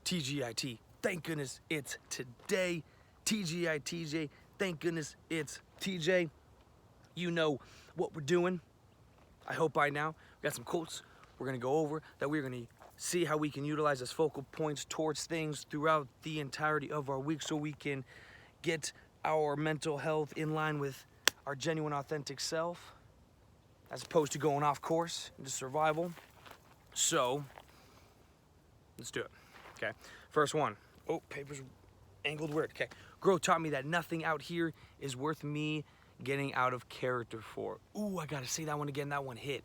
TGIT, thank goodness it's today. TGITJ, thank goodness it's TJ. You know what we're doing. I hope by now we got some quotes we're gonna go over that we're gonna see how we can utilize as focal points towards things throughout the entirety of our week so we can get our mental health in line with our genuine, authentic self as opposed to going off course into survival. So let's do it. Okay, first one. Oh, paper's angled weird. Okay, growth taught me that nothing out here is worth me getting out of character for. Ooh, I gotta say that one again. That one hit.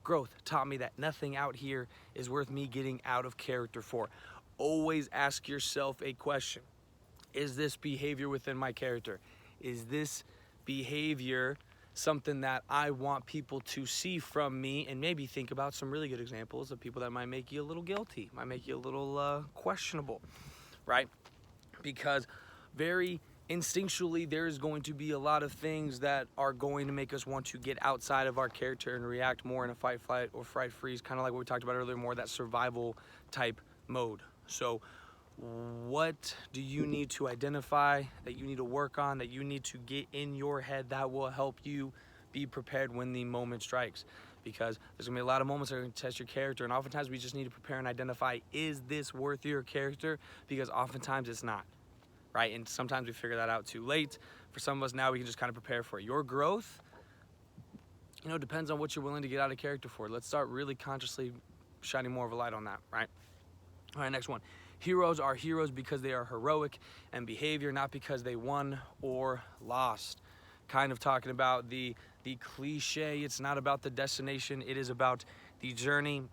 Growth taught me that nothing out here is worth me getting out of character for. Always ask yourself a question. Is this behavior within my character? Is this behavior something that I want people to see from me? And maybe think about some really good examples of people that might make you a little guilty, might make you a little questionable, right? Because very instinctually, there's going to be a lot of things that are going to make us want to get outside of our character and react more in a fight, flight, or fright freeze, kind of like what we talked about earlier, more that survival type mode. So what do you need to identify, that you need to work on, that you need to get in your head that will help you be prepared when the moment strikes? Because there's gonna be a lot of moments that are gonna test your character, and oftentimes we just need to prepare and identify, is this worth your character? Because oftentimes it's not, right? And sometimes we figure that out too late. For some of us now, we can just kind of prepare for it. Your growth, you know, depends on what you're willing to get out of character for. Let's start really consciously shining more of a light on that, right? All right, next one. Heroes are heroes because they are heroic in behavior, not because they won or lost. Kind of talking about the cliche, it's not about the destination, it is about the journey.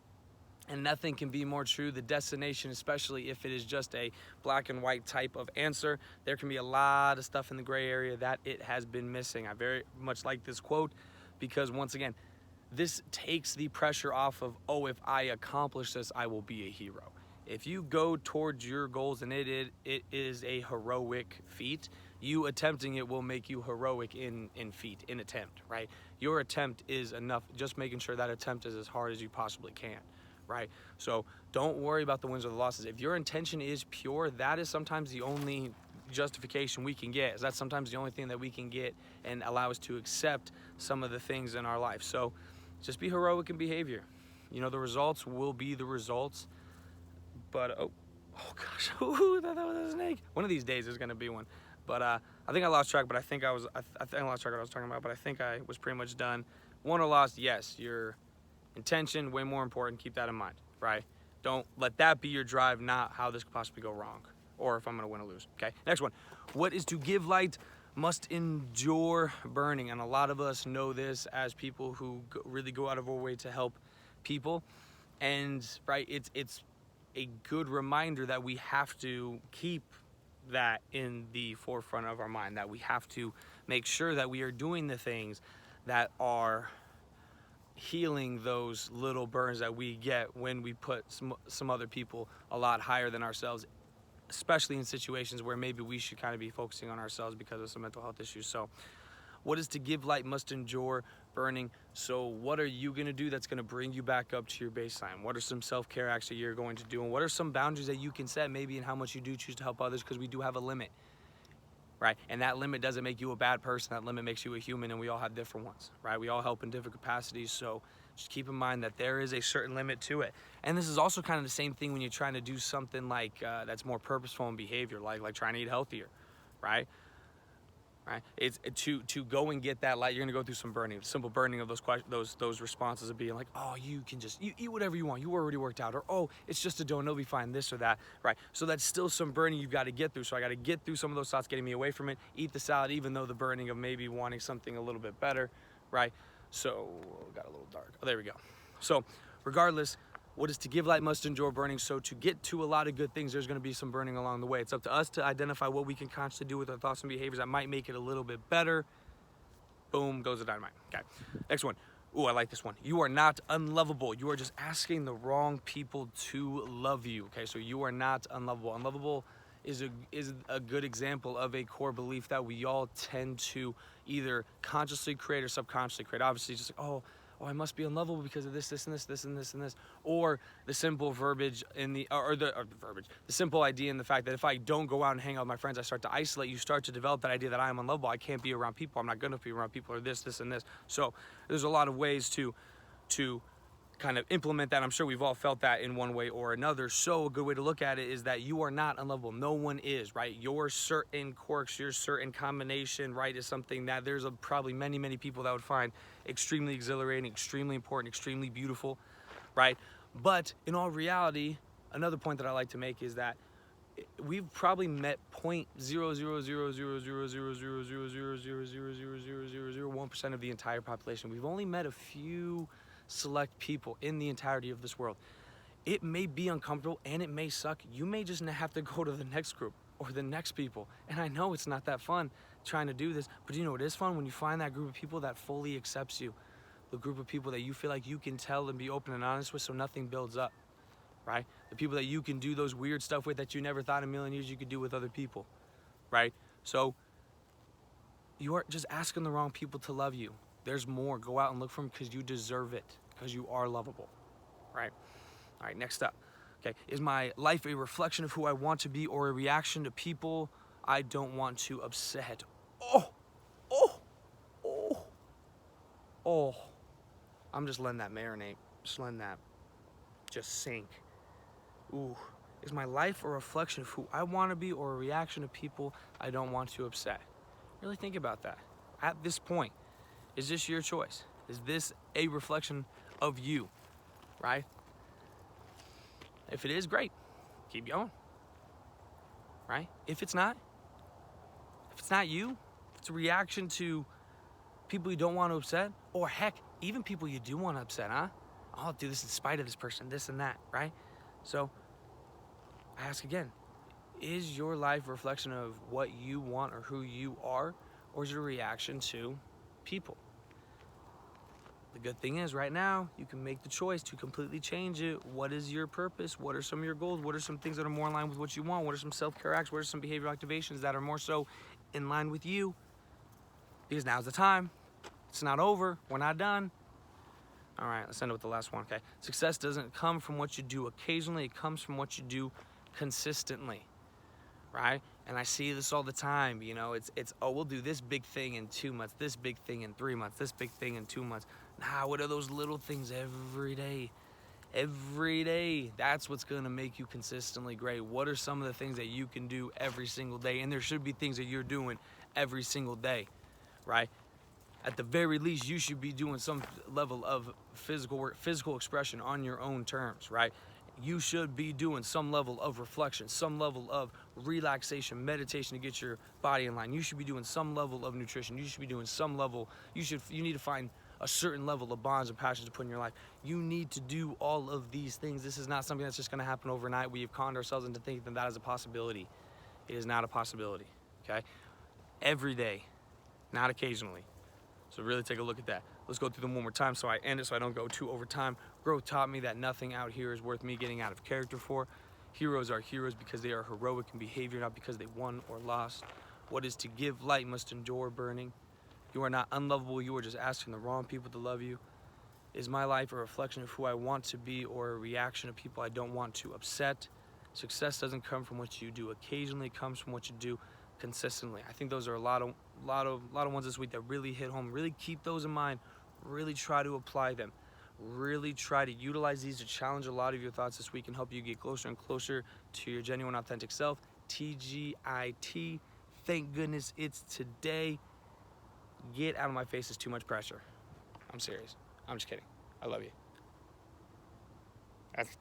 And nothing can be more true. The destination, especially if it is just a black and white type of answer, there can be a lot of stuff in the gray area that it has been missing. I very much like this quote because, once again, this takes the pressure off of, oh, if I accomplish this, I will be a hero. If you go towards your goals and it is a heroic feat, you attempting it will make you heroic in feat, in attempt, right? Your attempt is enough, just making sure that attempt is as hard as you possibly can. Right? So don't worry about the wins or the losses. If your intention is pure, that is sometimes the only justification we can get. That's sometimes the only thing that we can get and allow us to accept some of the things in our life. So just be heroic in behavior. You know, the results will be the results. But, oh gosh, that was a snake. One of these days there's going to be one. But I think I lost track, but I think I lost track of what I was talking about, but I think I was pretty much done. Won or lost, yes, your intention, way more important. Keep that in mind, right? Don't let that be your drive, not how this could possibly go wrong, or if I'm gonna win or lose, okay? Next one. What is to give light must endure burning. And a lot of us know this as people who really go out of our way to help people. And, right, it's a good reminder that we have to keep that in the forefront of our mind, that we have to make sure that we are doing the things that are healing those little burns that we get when we put some other people a lot higher than ourselves, especially in situations where maybe we should kind of be focusing on ourselves because of some mental health issues. So what is to give light must endure burning. So what are you going to do that's going to bring you back up to your baseline? What are some self-care acts that you're going to do? And what are some boundaries that you can set maybe in how much you do choose to help others? Because we do have a limit, right? And that limit doesn't make you a bad person. That limit makes you a human, and we all have different ones, right? We all help in different capacities. So just keep in mind that there is a certain limit to it. And this is also kind of the same thing when you're trying to do something like that's more purposeful in behavior, like trying to eat healthier, right? Right? It's to go and get that light. You're gonna go through some burning, simple burning of those responses of being like, oh, you can just eat whatever you want. You already worked out, or oh, it's just a donut, it'll be fine. This or that, right? So that's still some burning you've got to get through. So I got to get through some of those thoughts, getting me away from it. Eat the salad, even though the burning of maybe wanting something a little bit better, right? So got a little dark. Oh, there we go. So regardless. What is to give light must endure burning. So to get to a lot of good things, there's going to be some burning along the way. It's up to us to identify what we can consciously do with our thoughts and behaviors that might make it a little bit better. Boom, goes the dynamite. Okay, next one. Ooh, I like this one. You are not unlovable. You are just asking the wrong people to love you. Okay, so you are not unlovable. Unlovable is a good example of a core belief that we all tend to either consciously create or subconsciously create. Obviously, just like, oh, oh, I must be unlovable because of this, this, and this, this, and this, and this. Or the simple verbiage in the simple idea in the fact that if I don't go out and hang out with my friends, I start to isolate. You start to develop that idea that I am unlovable. I can't be around people. I'm not gonna be around people, or this, this, and this. So there's a lot of ways to kind of implement that. I'm sure we've all felt that in one way or another. So a good way to look at it is that you are not unlovable. No one is, right? Your certain quirks, your certain combination, right, is something that there's probably many, many people that would find extremely exhilarating, extremely important, extremely beautiful, right? But in all reality, another point that I like to make is that we've probably met 0.00000000000000001% of the entire population. We've only met a few select people in the entirety of this world. It may be uncomfortable and it may suck. You may just have to go to the next group or the next people. And I know it's not that fun trying to do this, but you know, it is fun when you find that group of people that fully accepts you, the group of people that you feel like you can tell and be open and honest with so nothing builds up, right? The people that you can do those weird stuff with that you never thought in a million years you could do with other people, right? So you are just asking the wrong people to love you. There's more. Go out and look for them because you deserve it, because you are lovable, right? All right, next up. Okay, is my life a reflection of who I want to be or a reaction to people I don't want to upset? Oh, oh, oh, oh. I'm just letting that marinate. Just letting that just sink. Ooh. Is my life a reflection of who I want to be or a reaction to people I don't want to upset? Really think about that. At this point, is this your choice? Is this a reflection of you, right? If it is, great. Keep going, right? If it's not you, if it's a reaction to people you don't want to upset, or heck, even people you do want to upset, huh? I'll do this in spite of this person, this and that, right? So I ask again, is your life a reflection of what you want or who you are, or is it a reaction to people? The good thing is right now, you can make the choice to completely change it. What is your purpose? What are some of your goals? What are some things that are more in line with what you want? What are some self-care acts? What are some behavioral activations that are more so in line with you? Because now's the time. It's not over. We're not done. All right, let's end it with the last one, okay? Success doesn't come from what you do occasionally. It comes from what you do consistently, right? And I see this all the time, you know, it's oh, we'll do this big thing in 2 months, this big thing in 3 months, this big thing in 2 months. Nah, what are those little things every day? Every day, that's what's gonna make you consistently great. What are some of the things that you can do every single day? And there should be things that you're doing every single day, right? At the very least, you should be doing some level of physical work, physical expression on your own terms, right? You should be doing some level of reflection, some level of relaxation, meditation to get your body in line. You should be doing some level of nutrition. You should be doing some level, you need to find a certain level of bonds and passions to put in your life. You need to do all of these things. This is not something that's just gonna happen overnight. We have conned ourselves into thinking that is a possibility. It is not a possibility, okay? Every day, not occasionally. So really take a look at that. Let's go through them one more time so I end it so I don't go too over time. Growth taught me that nothing out here is worth me getting out of character for. Heroes are heroes because they are heroic in behavior, not because they won or lost. What is to give light must endure burning. You are not unlovable, you are just asking the wrong people to love you. Is my life a reflection of who I want to be or a reaction to people I don't want to upset? Success doesn't come from what you do occasionally, it comes from what you do consistently. I think those are a lot of ones this week that really hit home. Really keep those in mind. Really try to apply them. Really try to utilize these to challenge a lot of your thoughts this week and help you get closer and closer to your genuine, authentic self. TGIT. Thank goodness it's today. Get out of my face. It's too much pressure. I'm serious. I'm just kidding. I love you. That's